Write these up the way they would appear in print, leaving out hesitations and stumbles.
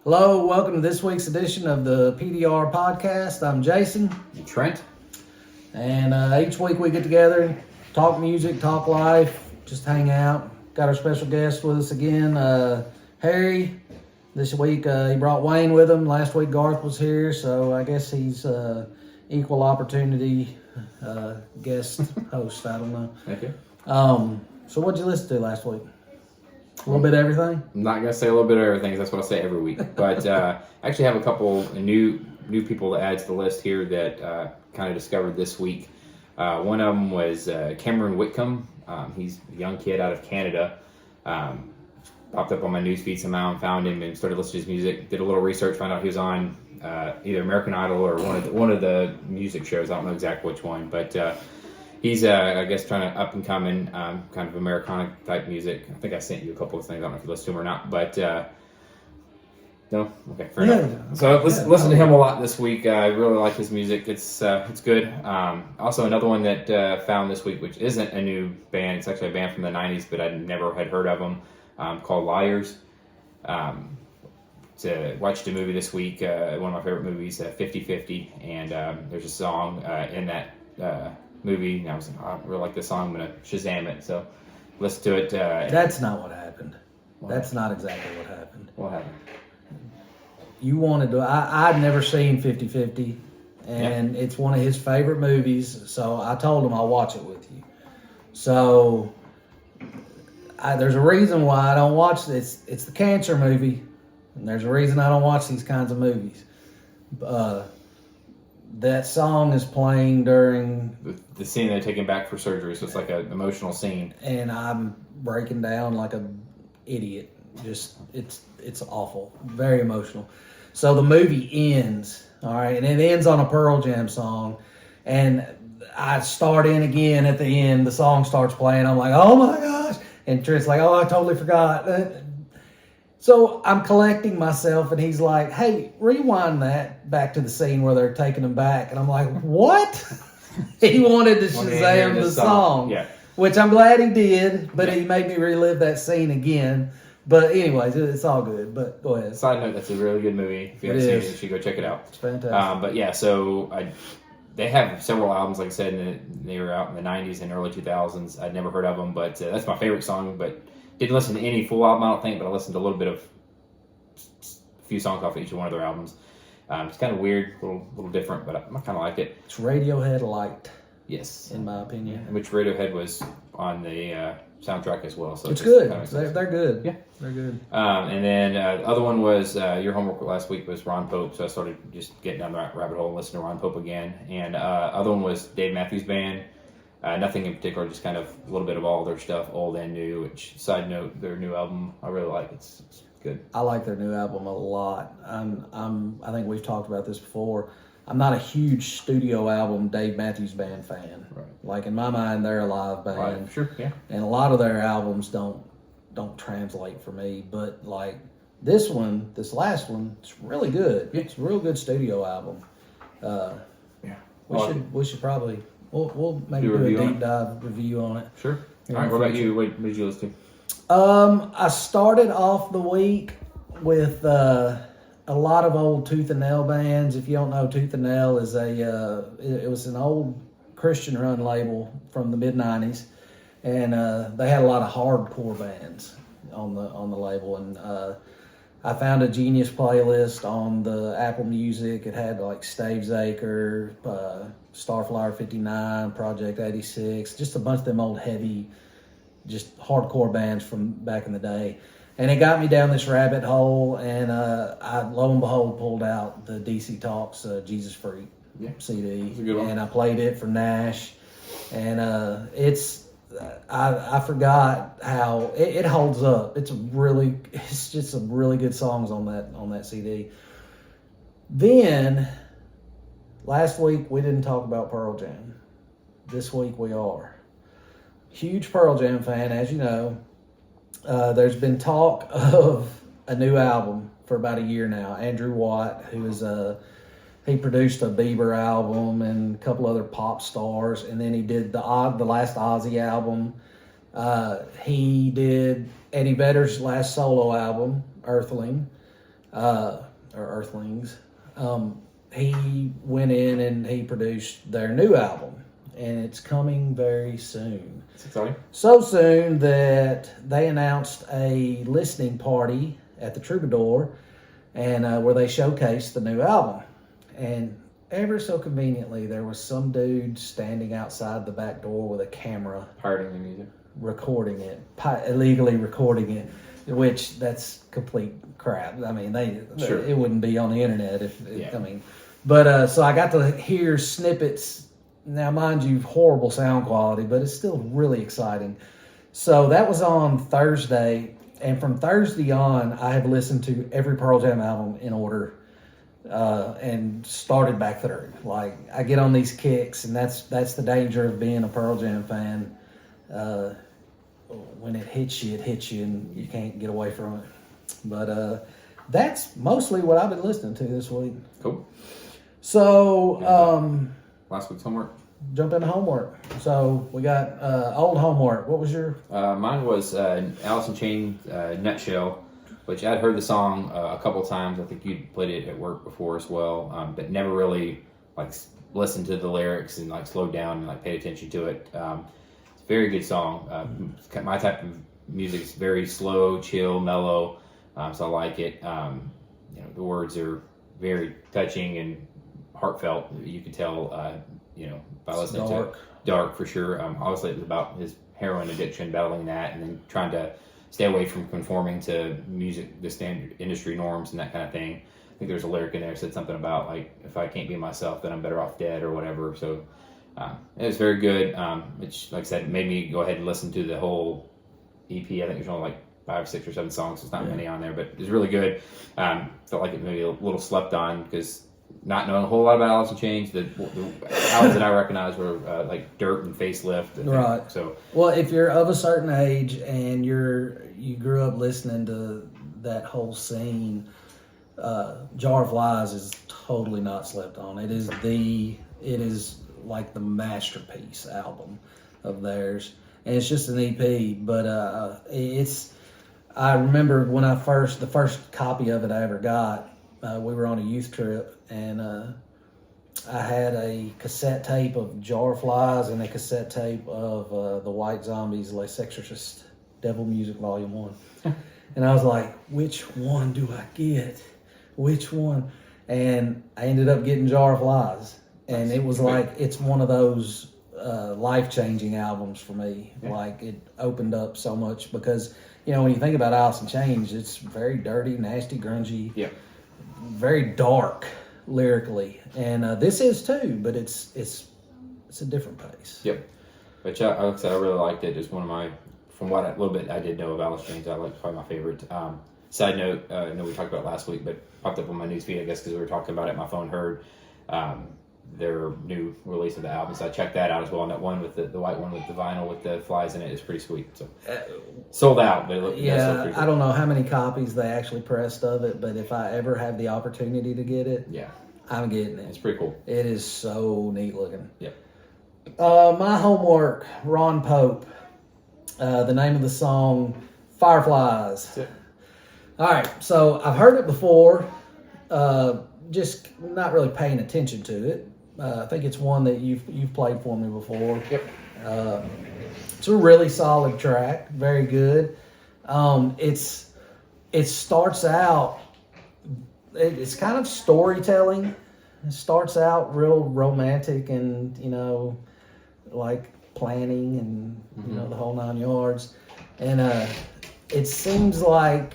Hello, welcome to this week's edition of the pdR podcast. I'm Jason. And Trent. And each week we get together and talk music, talk life, just hang out. Got our special guest with us again, Harry. This week he brought Wayne with him. Last week Garth was here, so I guess he's equal opportunity guest host. I don't know. Okay. So what'd you listen to last week? A little bit of everything? I'm not going to say a little bit of everything. That's what I say every week. But I actually have a couple new people to add to the list here that kind of discovered this week. One of them was Cameron Whitcomb. He's a young kid out of Canada. Popped up on my newsfeed somehow and found him and started listening to his music. Did a little research, found out he was on either American Idol or one of the music shows. I don't know exactly which one, but he's, I guess, trying to up and coming, kind of Americana type music. I think I sent you a couple of things. I don't know if you listened to them or not, but no, okay, fair enough. So listen to him a lot this week. I really like his music. It's good. Also, another one that found this week, which isn't a new band. It's actually a band from the '90s, but I never had heard of them. Called Liars. Watched a movie this week. One of my favorite movies, 50-50, and there's a song in that movie, and I was like, I really like this song. I'm gonna Shazam it. So listen to it. That's not what happened. That's not exactly what happened. What happened? You wanted to. I'd never seen 50-50, and it's one of his favorite movies. So I told him I'll watch it with you. So there's a reason why I don't watch this. It's the cancer movie, and there's a reason I don't watch these kinds of movies. That song is playing during the scene they're taking back for surgery, so it's like an emotional scene. And I'm breaking down like an idiot. Just it's awful, very emotional. So the movie ends, all right, and it ends on a Pearl Jam song, and I start in again at the end. The song starts playing. I'm like, oh my gosh, and Trent's like, oh, I totally forgot. So I'm collecting myself, and he's like, hey, rewind that back to the scene where they're taking him back. And I'm like, what? He wanted to Shazam the song. Yeah. Which I'm glad he did, but he made me relive that scene again. But anyways, it's all good. But go ahead. Side note, that's a really good movie. If you haven't seen it, you should go check it out. It's fantastic. But yeah, so they have several albums, like I said, and they were out in the 90s and early 2000s. I'd never heard of them, but that's my favorite song, but didn't listen to any full album, I don't think, but I listened to a little bit of a few songs off each one of their albums. It's kind of weird, a little different, but I kind of like it. It's Radiohead light. Yes. In my opinion. Which Radiohead was on the soundtrack as well. So it's good. They're good. Yeah. They're good. And then the other one was, your homework last week was Ron Pope, so I started just getting down the rabbit hole and listening to Ron Pope again. And other one was Dave Matthews Band. Nothing in particular, just kind of a little bit of all their stuff, old and new, which, side note, their new album, I really like. It's good. I like their new album a lot. I think we've talked about this before. I'm not a huge studio album Dave Matthews Band fan. Right. Like, in my mind, they're a live band. Right. Sure, yeah. And a lot of their albums don't translate for me. But, like, this last one, it's really good. Yeah. It's a real good studio album. Yeah. We should probably... We'll maybe do a deep dive review on it. Sure. All right, what about you? What did you listen to? I started off the week with a lot of old Tooth and Nail bands. If you don't know, Tooth and Nail is it was an old Christian run label from the mid-90s, and they had a lot of hardcore bands on the label. And I found a Genius playlist on the Apple Music. It had like Stavesacre, Starflyer 59, Project 86, just a bunch of them old heavy, just hardcore bands from back in the day. And it got me down this rabbit hole, and I, lo and behold, pulled out the DC Talks Jesus Freak CD. And I played it for Nash. And I forgot how it holds up. It's just some really good songs on that CD. Then last week we didn't talk about Pearl Jam. This week we are. Huge Pearl Jam fan, as you know. There's been talk of a new album for about a year now. Andrew Watt, who is he produced a Bieber album and a couple other pop stars, and then he did the last Ozzy album. He did Eddie Vedder's last solo album, Earthling. or Earthlings. He went in and he produced their new album, and it's coming very soon. It's exciting. So soon that they announced a listening party at the Troubadour, and where they showcased the new album. And ever so conveniently, there was some dude standing outside the back door with a camera, Pirating the music. recording it, illegally recording it, which that's complete crap. I mean, Sure. it wouldn't be on the internet Yeah. But so I got to hear snippets. Now, mind you, horrible sound quality, but it's still really exciting. So that was on Thursday, and from Thursday on, I have listened to every Pearl Jam album in order, and started back through. Like, I get on these kicks, and that's the danger of being a Pearl Jam fan. When it hits you, and you can't get away from it. But that's mostly what I've been listening to this week. Cool. So, Last week's homework. jump into homework. So we got old homework. What was your? Mine was Alice in Chains Nutshell, which I'd heard the song a couple times. I think you'd played it at work before as well, but never really like listened to the lyrics and like slowed down and like paid attention to it. It's a very good song. My type of music is very slow, chill, mellow, so I like it. The words are very touching and heartfelt. You could tell, by listening to it. Dark for sure. Obviously, it was about his heroin addiction, battling that, and then trying to stay away from conforming to music, the standard industry norms, and that kind of thing. I think there's a lyric in there that said something about like, if I can't be myself, then I'm better off dead or whatever. So it was very good. Which, like I said, made me go ahead and listen to the whole EP. I think there's only like 5, 6, or 7 songs. There's not many on there, but it was really good. Felt like it maybe a little slept on because not knowing a whole lot about Alice in Chains, the albums that I recognized were like Dirt and Facelift. Right. So, well, if you're of a certain age and you grew up listening to that whole scene, Jar of Lies is totally not slept on. It is like the masterpiece album of theirs, and it's just an EP. But I remember when the first copy of it I ever got. We were on a youth trip, and I had a cassette tape of Jar of Flies and a cassette tape of the White Zombies' Les Exorcist Devil Music Volume 1. And I was like, which one do I get? Which one? And I ended up getting Jar of Flies. And it was like, it's one of those life-changing albums for me. Yeah. Like, it opened up so much because, when you think about Alice in Chains, it's very dirty, nasty, grungy. Yeah. Very dark lyrically, and this is too, but it's a different pace. Yep. But like I said, I really liked it. It's one of my, from what little bit I did know of Alice in Chains, I like probably my favorite. Side note, I know we talked about it last week, but popped up on my newsfeed, I guess, because we were talking about it. My phone heard their new release of the album, so I checked that out as well. And that one with the white one with the vinyl with the flies in it is pretty sweet. So sold out, but it does look pretty cool. I don't know how many copies they actually pressed of it, but if I ever have the opportunity to get it, I'm getting it. It's pretty cool. It is so neat looking. Yep. My homework, Ron Pope. The name of the song, Fireflies. That's it. All right, so I've heard it before, just not really paying attention to it. I think it's one that you've played for me before. Yep. It's a really solid track, very good. It starts out. It's kind of storytelling. It starts out real romantic and like planning and the whole 9 yards. And it seems like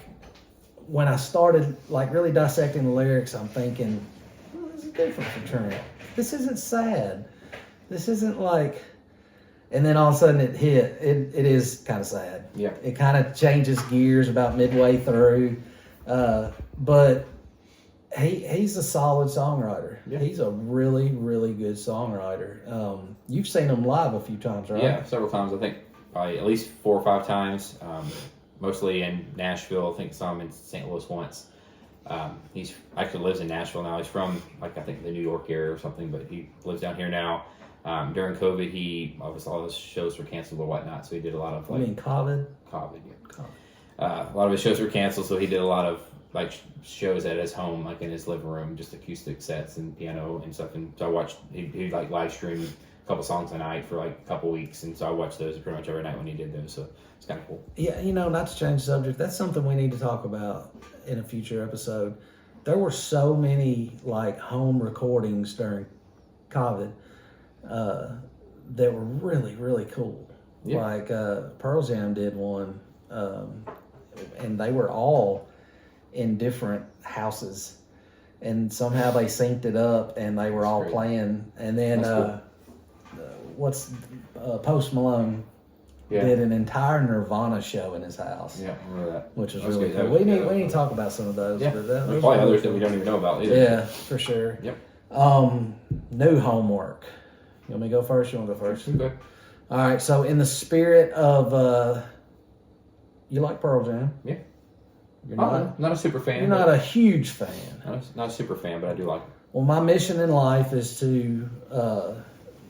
when I started like really dissecting the lyrics, I'm thinking, this is different for Trent. This isn't sad. This isn't like, and then all of a sudden it hit. It is kind of sad. Yeah. It kind of changes gears about midway through. But he's a solid songwriter. Yeah. He's a really, really good songwriter. You've seen him live a few times, right? Yeah, several times. I think probably at least 4 or 5 times. Mostly in Nashville. I think saw him in St. Louis once. He's actually lives in Nashville now. He's from I think the New York area or something, but he lives down here now. During COVID, obviously all his shows were canceled or whatnot, so he did a lot of You mean COVID? COVID, yeah. A lot of his shows were canceled, so he did a lot of like shows at his home, like in his living room, just acoustic sets and piano and stuff. And so I watched, he'd like live stream a couple songs a night for like a couple weeks. And so I watched those pretty much every night when he did those. So it's kind of cool. Yeah, not to change the subject, that's something we need to talk about in a future episode. There were so many like home recordings during COVID that were really, really cool. Yeah. Like Pearl Jam did one, and they were all in different houses, and somehow they synced it up, and they were all playing. And then Post Malone did an entire Nirvana show in his house. Yeah, I remember that. Which was really cool. We need to talk about some of those. Yeah, but there's probably others that we don't even know about either. Yeah, for sure. Yep. New homework. You want me to go first? You want to go first? Okay. All right. So in the spirit of, you like Pearl Jam? Yeah. You're not a super fan. You're not a huge fan. Not a super fan, but I do like it. Well, my mission in life is to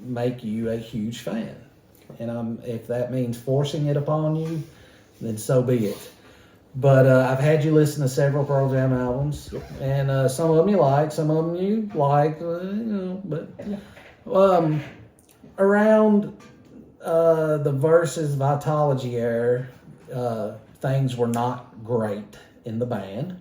make you a huge fan. And if that means forcing it upon you, then so be it. But I've had you listen to several Pearl Jam albums, and some of them you like, some of them you like, but around the Versus Vitology era, things were not great in the band.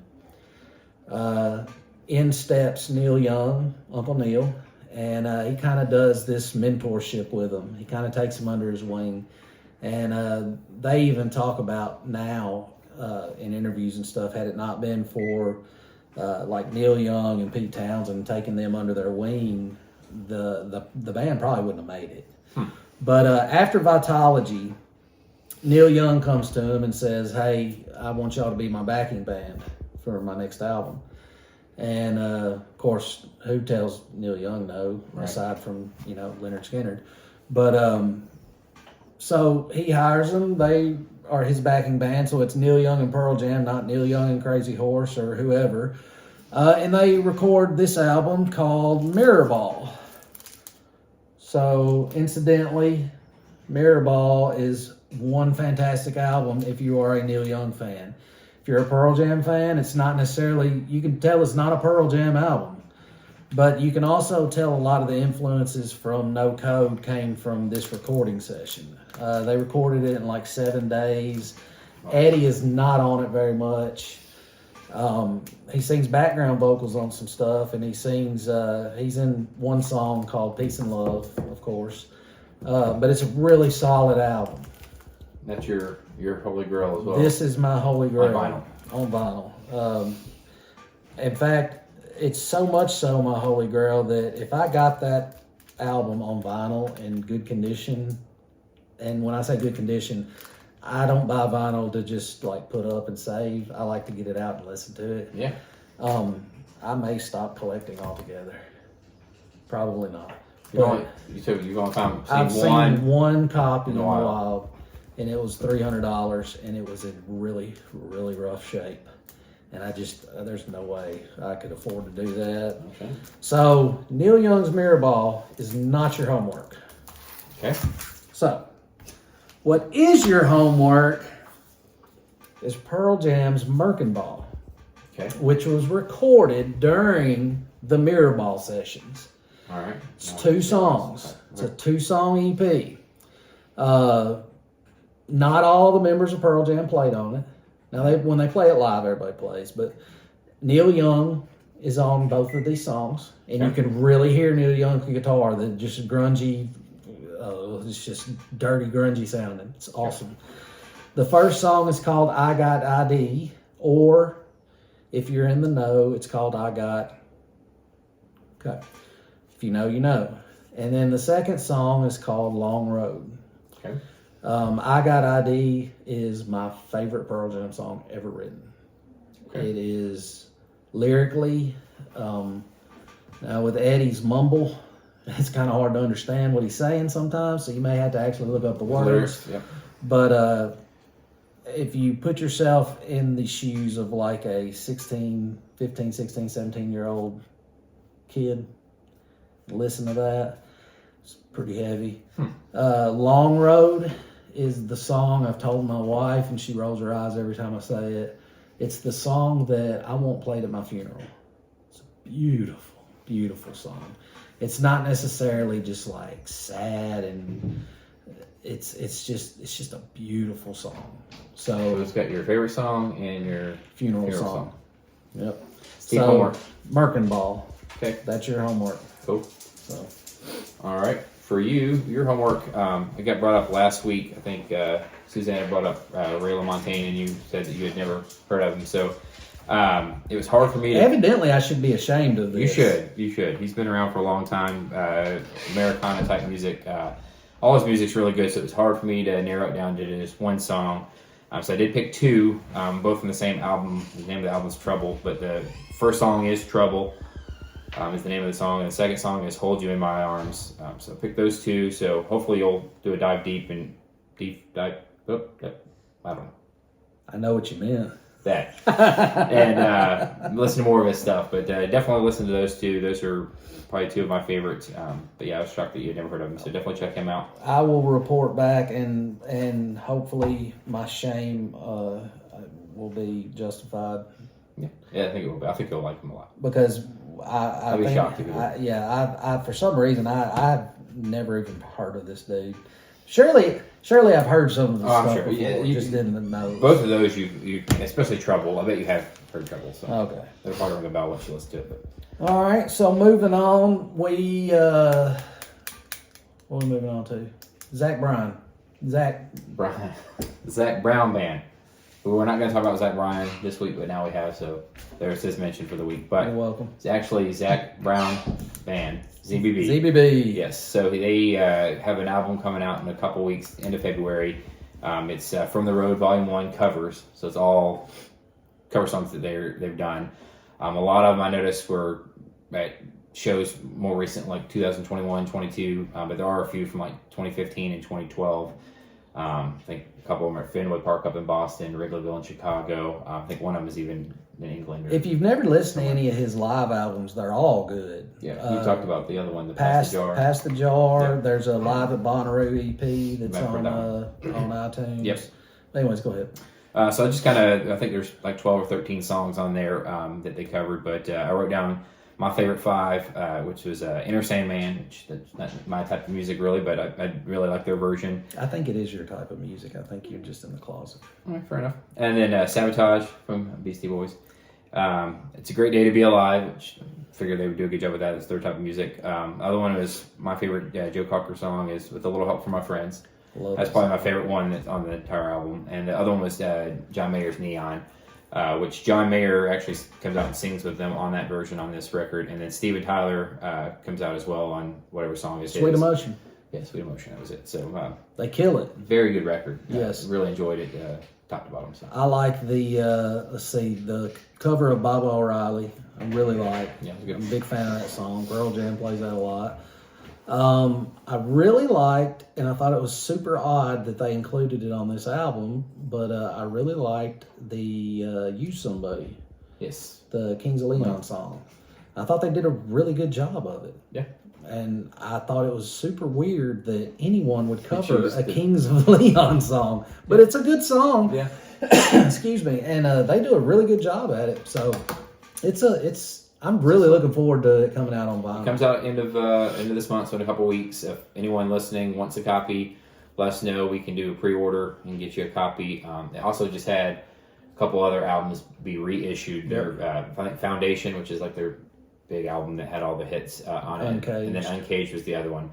In steps Neil Young, Uncle Neil, and he kind of does this mentorship with them. He kind of takes them under his wing, and they even talk about now in interviews and stuff, had it not been for like Neil Young and Pete Townsend taking them under their wing, the band probably wouldn't have made it. But after Vitology, Neil Young comes to him and says, "Hey, I want y'all to be my backing band for my next album." And of course, who tells Neil Young no, aside from Leonard Skinner? But so he hires them. They are his backing band, so it's Neil Young and Pearl Jam, not Neil Young and Crazy Horse or whoever. And they record this album called Mirrorball. So incidentally, Mirrorball is one fantastic album if you are a Neil Young fan. If you're a Pearl Jam fan, it's not necessarily, you can tell it's not a Pearl Jam album, but you can also tell a lot of the influences from No Code came from this recording session. They recorded it in like 7 days. Eddie is not on it very much. He sings background vocals on some stuff, and he sings, he's in one song called Peace and Love, of course. But it's a really solid album. That's your holy grail as well. This is my holy grail. On vinyl. In fact, it's so much so my holy grail that if I got that album on vinyl in good condition, and when I say good condition, I don't buy vinyl to just like put up and save. I like to get it out and listen to it. Yeah. I may stop collecting altogether. Probably not. You're going to find I've seen one copy in the wild, and it was $300, and it was in really, really rough shape. And there's no way I could afford to do that. Okay. So Neil Young's Mirrorball is not your homework. Okay. So what is your homework is Pearl Jam's Merkinball, which was recorded during the Mirrorball sessions. All right. It's 2 songs. It's a 2-song EP. Not all the members of Pearl Jam played on it. Now, when they play it live, everybody plays. But Neil Young is on both of these songs. And you can really hear Neil Young's guitar, the just grungy, it's just dirty, grungy sounding. It's awesome. The first song is called I Got ID. Or, if you're in the know, it's called I Got... Okay. If you know, you know. And then the second song is called Long Road. Okay. I Got ID is my favorite Pearl Jam song ever written. Okay. It is lyrically, now with Eddie's mumble, it's kind of hard to understand what he's saying sometimes, so you may have to actually look up the words. Yep. But if you put yourself in the shoes of like a 15, 16, 17-year-old kid, listen to that. It's pretty heavy. Long Road is the song I've told my wife, and she rolls her eyes every time I say it. It's the song that I want played at my funeral. It's a beautiful, beautiful song. It's not necessarily just like sad, and it's just a beautiful song. So it's got your favorite song and your funeral song. Yep. Steve, homework. Merkenball. Okay. That's your homework. Cool. So. All right. For you, your homework, it got brought up last week. I think Susanna brought up Ray LaMontagne, and you said that you had never heard of him. So it was hard for me to... Evidently, I should be ashamed of this. You should. He's been around for a long time. Americana type music. All his music's really good, so it was hard for me to narrow it down to just one song. So I did pick two, both from the same album. The name of the album is Trouble, but the first song is Trouble. Is the name of the song, and the second song is Hold You in My Arms. So pick those two. So hopefully you'll do a deep dive. Oh, I don't know. I know what you meant. That and listen to more of his stuff, but definitely listen to those two. Those are probably two of my favorites. But yeah, I was shocked that you had never heard of him. So definitely check him out. I will report back, and hopefully my shame will be justified. Yeah, I think it will be. I think you'll like him a lot. Because I'll be shocked if you did. I for some reason I've never even heard of this dude. Surely I've heard some of the stuff sure. before. Yeah, You just didn't know. Both of those, you especially Trouble. I bet you have heard Trouble. So okay, they're probably ring a bell once you listen to it. But. All right, so moving on, what are we moving on to? Zach Bryan Band. We're not going to talk about Zach Bryan this week, but now we have, so there's his mention for the week. But you're welcome. It's actually Zach Brown Band, ZBB. ZBB. Yes, so they have an album coming out in a couple weeks, end of February. It's From the Road Volume 1 covers, so it's all cover songs that they've done. A lot of them I noticed were at shows more recent, like 2021, 22, but there are a few from like 2015 and 2012. I think a couple of them are at Fenway Park up in Boston, Wrigleyville in Chicago. I think one of them is even in England. If you've never listened to any of his live albums, they're all good. Yeah, you talked about the other one, the Pass the Jar. Yeah. There's a Live at Bonnaroo EP that's on iTunes. Yep. Anyways, go ahead. So I just I think there's like 12 or 13 songs on there that they covered, but I wrote down my favorite five, which was Inner Sandman, which that's not my type of music really, but I really like their version. I think it is your type of music. I think you're just in the closet. All right, fair enough. And then Sabotage from Beastie Boys. It's a Great Day to Be Alive, which I figured they would do a good job with that. It's their type of music. Other one was my favorite Joe Cocker song is With a Little Help from My Friends. That's probably my favorite one that's on the entire album. And the other one was John Mayer's Neon. Which John Mayer actually comes out and sings with them on that version on this record, and then Steven Tyler comes out as well on whatever song is Sweet Emotion. Yeah, Sweet Emotion, that was it. So they kill it. Very good record. Yes, really enjoyed it, top to bottom. So. I like the the cover of Baba O'Reilly. I really like. Yeah, it was good. I'm a big fan of that song. Pearl Jam plays that a lot. I really liked, and I thought it was super odd that they included it on this album, but I really liked the You Somebody. Yes. The Kings of Leon song. I thought they did a really good job of it. Yeah. And I thought it was super weird that anyone would cover a Kings of Leon song, but it's a good song. Yeah. Excuse me. And they do a really good job at it. So I'm really looking forward to it coming out on vinyl. It comes out end of this month, so in a couple weeks. If anyone listening wants a copy, let us know. We can do a pre-order and get you a copy. They also just had a couple other albums be reissued. Their I think Foundation, which is like their big album that had all the hits on Uncaged. it, and then Uncaged was the other one.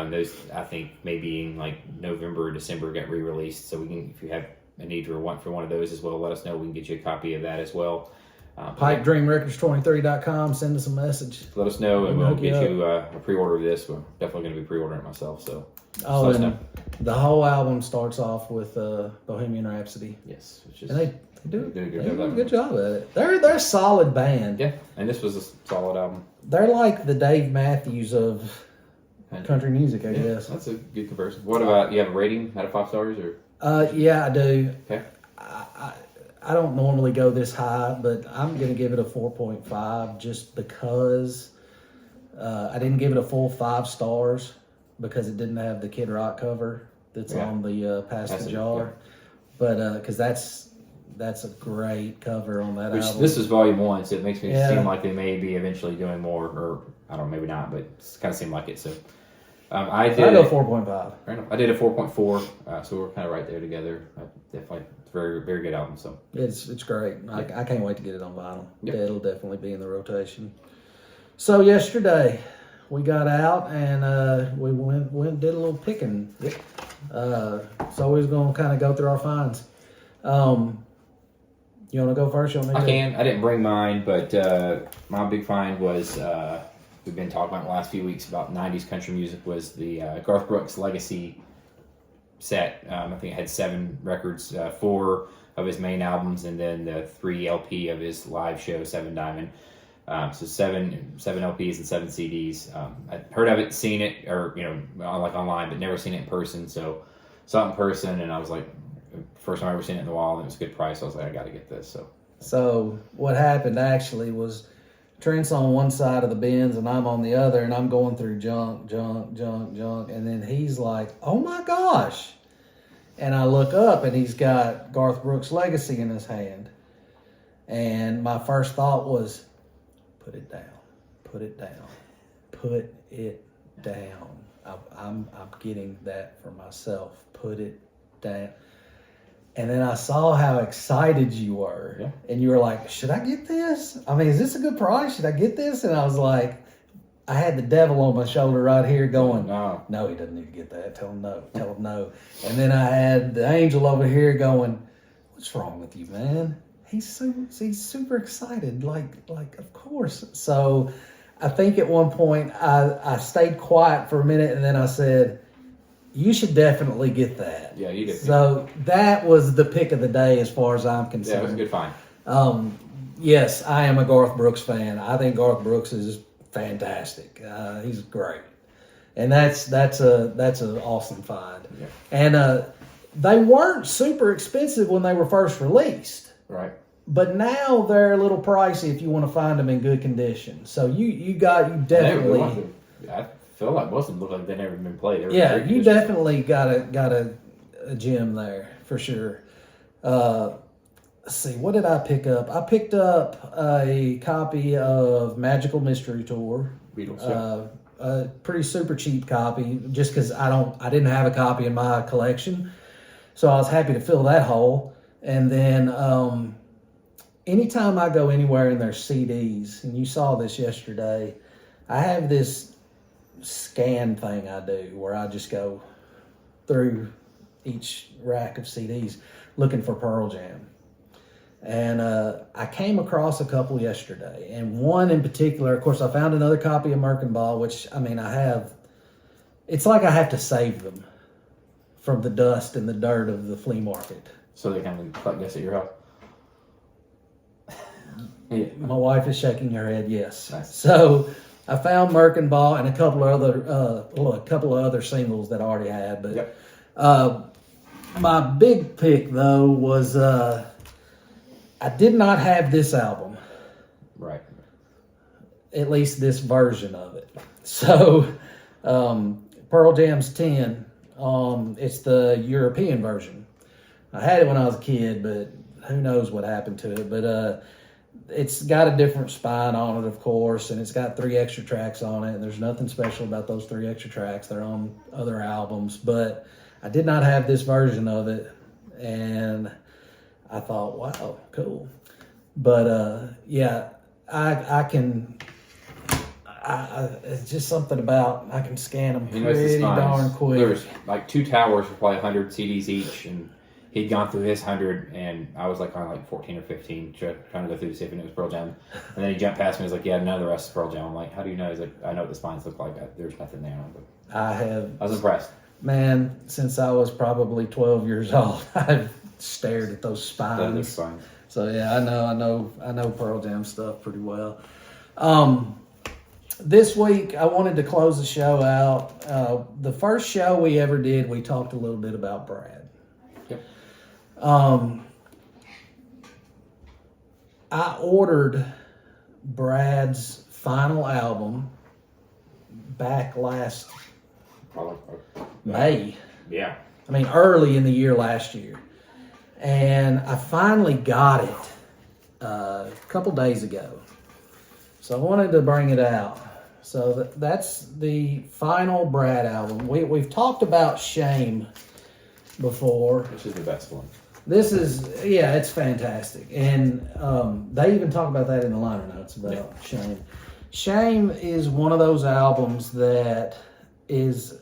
Those I think maybe in like November or December got re-released. So we can, if you have a need or want for one of those as well, let us know. We can get you a copy of that as well. PipeDreamRecords23.com. Send us a message. Let us know, and we'll get you a pre-order of this. We're definitely going to be pre-ordering it myself. So, let us know. The whole album starts off with Bohemian Rhapsody. Yes, which is, and they do a good job at it. They're a solid band. Yeah, and this was a solid album. They're like the Dave Matthews of country music, I guess. That's a good comparison. What about, you have a rating out of 5 stars, or? Yeah, I do. Okay. I don't normally go this high, but I'm going to give it a 4.5 just because I didn't give it a full 5 stars because it didn't have the Kid Rock cover that's on the Pass the Jar. Yeah. But because that's a great cover on that Which album. this is volume 1, so it makes me Yeah. seem like they may be eventually doing more, or I don't know, maybe not, but it kind of seemed like it. So I I did. go 4.5. Fair enough. I did a 4.4, so we're kind of right there together. Definitely very, very good album. So It's great. I can't wait to get it on vinyl. Yep. Yeah, it'll definitely be in the rotation. So yesterday we got out and we went and did a little picking. Yep. So we're gonna kind of go through our finds. You want to go first? You want me I to? can. I didn't bring mine, but my big find was we've been talking about in the last few weeks about 90s country music was the Garth Brooks Legacy set. I think it had 7 records, 4 of his main albums, and then the 3 LP of his live show, 7 Diamond. So seven LPs and 7 CDs. I'd heard of it, seen it, or like online, but never seen it in person. So saw it in person, and I was like, first time I ever seen it in the wall, and it was a good price. So I was like, I got to get this. So what happened actually was Trent's on one side of the bins and I'm on the other, and I'm going through junk, and then he's like, "Oh my gosh!" And I look up and he's got Garth Brooks' Legacy in his hand, and my first thought was, "Put it down, put it down, put it down." I'm getting that for myself. Put it down. And then I saw how excited you were. Yeah. And you were like, "Should I get this? I mean, is this a good price? Should I get this?" And I was like, I had the devil on my shoulder right here going, No, "No, he doesn't need to get that. Tell him no. Tell him no." And then I had the angel over here going, "What's wrong with you, man? He's super excited. Like, of course." So I think at one point I stayed quiet for a minute, and then I said, "You should definitely get that." Yeah, you did. So that was the pick of the day as far as I'm concerned. Yeah, it was a good find. Yes, I am a Garth Brooks fan. I think Garth Brooks is fantastic. He's great, and that's an awesome find. Yeah. And they weren't super expensive when they were first released, Right. but now they're a little pricey if you want to find them in good condition. So you definitely. I feel like most of them look like they've never been played. They were Yeah, very you conditioned. definitely got a gem there for sure. Let's see, what did I pick up? I picked up a copy of Magical Mystery Tour. Beatles. Yeah. A pretty super cheap copy, just because I didn't have a copy in my collection, so I was happy to fill that hole. And then anytime I go anywhere and there's CDs, and you saw this yesterday, I have this scan thing I do where I just go through each rack of CDs looking for Pearl Jam. And I came across a couple yesterday, and one in particular, of course, I found another copy of Merkenball, which, I mean, it's like I have to save them from the dust and the dirt of the flea market. So they kind of collect this at your house. Yeah. My wife is shaking her head, yes. Nice. So I found Merkenball and a couple of other singles that I already had. But Yep. My big pick, though, was I did not have this album, Right. at least this version of it. So Pearl Jam's 10, it's the European version. I had it when I was a kid, but who knows what happened to it. But it's got a different spine on it, of course, and it's got 3 extra tracks on it. And there's nothing special about those 3 extra tracks. They're on other albums, but I did not have this version of it, and I thought, wow, cool. But yeah, I can. It's just something about I can scan them pretty darn quick. There was like 2 towers for probably 100 CDs each, and he'd gone through his 100, and I was like on like 14 or 15 trying to go through to see if it was Pearl Jam. And then he jumped past me and was like, "Yeah, none of the rest is Pearl Jam." I'm like, "How do you know?" He's like, "I know what the spines look like. There's nothing there." But I was impressed. Man, since I was probably 12 years old, I've stared at those spines. Spines. So yeah, I know Pearl Jam stuff pretty well. This week I wanted to close the show out. The first show we ever did, we talked a little bit about Brad. Yep. I ordered Brad's final album back last Probably. May. Yeah. I mean, early in the year last year. and I finally got it a couple days ago. So I wanted to bring it out. So that's the final Brad album. We've talked about Shame before. Which is the best one. This is, yeah, it's fantastic. And they even talk about that in the liner notes about Shame. Shame is one of those albums that is,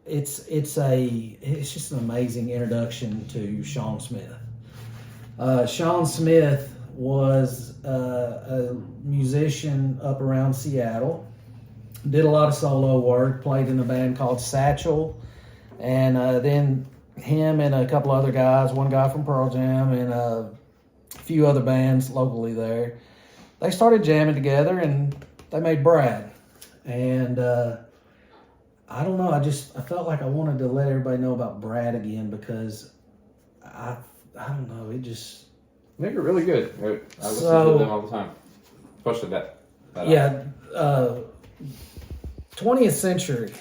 it's just an amazing introduction to Sean Smith. Sean Smith was a musician up around Seattle. Did a lot of solo work, played in a band called Satchel, and then him and a couple other guys, one guy from Pearl Jam and a few other bands locally there, they started jamming together and they made Brad. And I don't know, I felt like I wanted to let everybody know about Brad again because I don't know, it just... They're really good. I listen to them all the time, especially that yeah, 20th Century.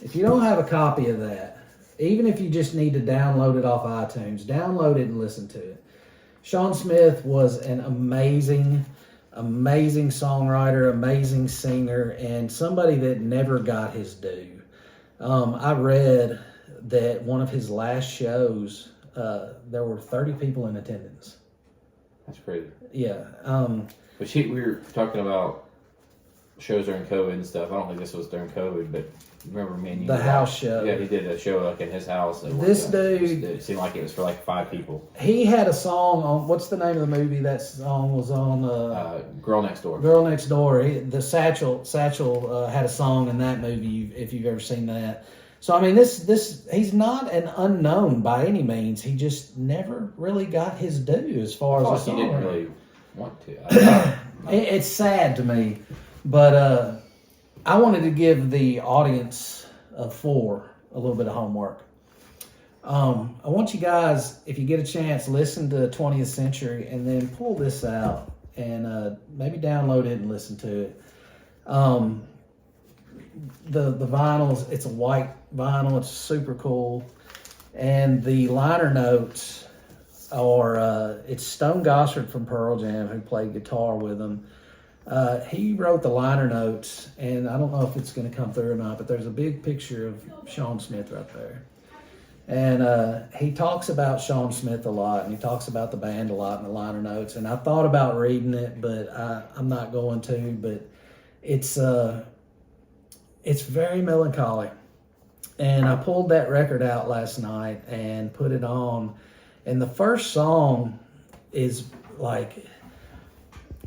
If you don't have a copy of that, even if you just need to download it off iTunes, download it and listen to it. Sean Smith was an amazing songwriter, amazing singer, and somebody that never got his due. I read that one of his last shows, there were 30 people in attendance. That's crazy. Yeah. But we were talking about shows during COVID and stuff. I don't think this was during COVID, but remember me and you? The house show. Yeah, he did a show like in his house. This dude... It seemed like it was for like 5 people. He had a song on... What's the name of the movie that song was on? Girl Next Door. Girl Next Door. The Satchel had a song in that movie, if you've ever seen that. So, I mean, this he's not an unknown by any means. He just never really got his due as far as a songwriter. He didn't really want to. It's sad to me, but I wanted to give the audience of 4 a little bit of homework. I want you guys, if you get a chance, listen to 20th Century and then pull this out and maybe download it and listen to it. The vinyls, it's a white vinyl, it's super cool. And the liner notes are, it's Stone Gossard from Pearl Jam who played guitar with him. He wrote the liner notes, and I don't know if it's going to come through or not, but there's a big picture of Sean Smith right there. And he talks about Sean Smith a lot, and he talks about the band a lot in the liner notes. And I thought about reading it, but I'm not going to. But it's very melancholy. And I pulled that record out last night and put it on. And the first song is like,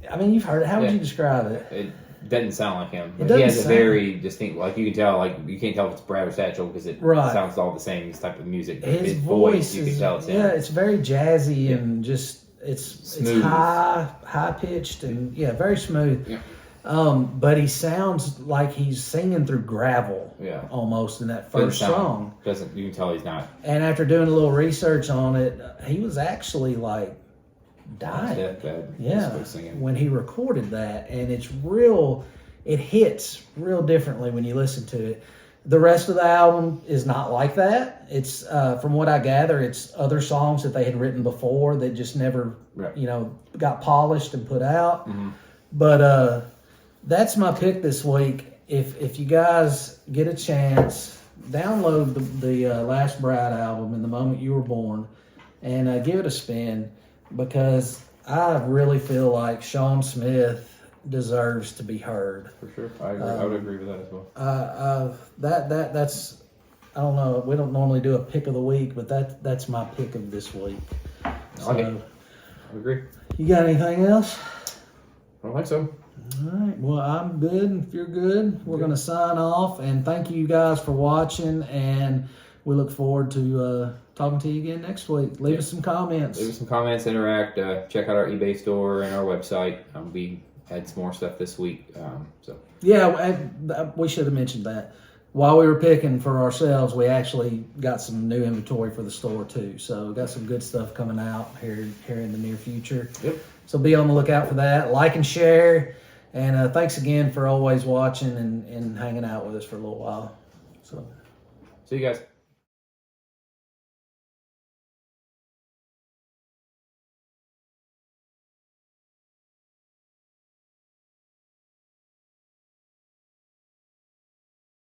I mean, you've heard it. How would you describe it? It doesn't sound like him. It doesn't he has sound... a very distinct, like you can tell, like you can't tell if it's Brad or Satchel because it sounds all the same type of music. His voice you is, can tell it's him. Yeah, it's very jazzy and just it's high pitched and very smooth. Yeah. But he sounds like he's singing through gravel, almost in that first song. You can tell he's not. And after doing a little research on it, he was actually like dying. When he recorded that, and it's real. It hits real differently when you listen to it. The rest of the album is not like that. It's from what I gather, it's other songs that they had written before that just never, got polished and put out. Mm-hmm. But that's my pick this week. If you guys get a chance, download the last Brad album, In the Moment You Were Born, and give it a spin, because I really feel like Sean Smith deserves to be heard. For sure, I agree. I would agree with that as well. That's I don't know. We don't normally do a pick of the week, but that's my pick of this week. I agree. You got anything else? I don't think so. All right. Well, I'm good. If you're good, we're going to sign off. And thank you guys for watching. And we look forward to talking to you again next week. Leave us some comments. Leave us some comments, interact. Check out our eBay store and our website. We had some more stuff this week. Yeah, we should have mentioned that. While we were picking for ourselves, we actually got some new inventory for the store too. So we got some good stuff coming out here in the near future. Yep. So be on the lookout for that. Like and share. And thanks again for always watching and hanging out with us for a little while. So, see you guys.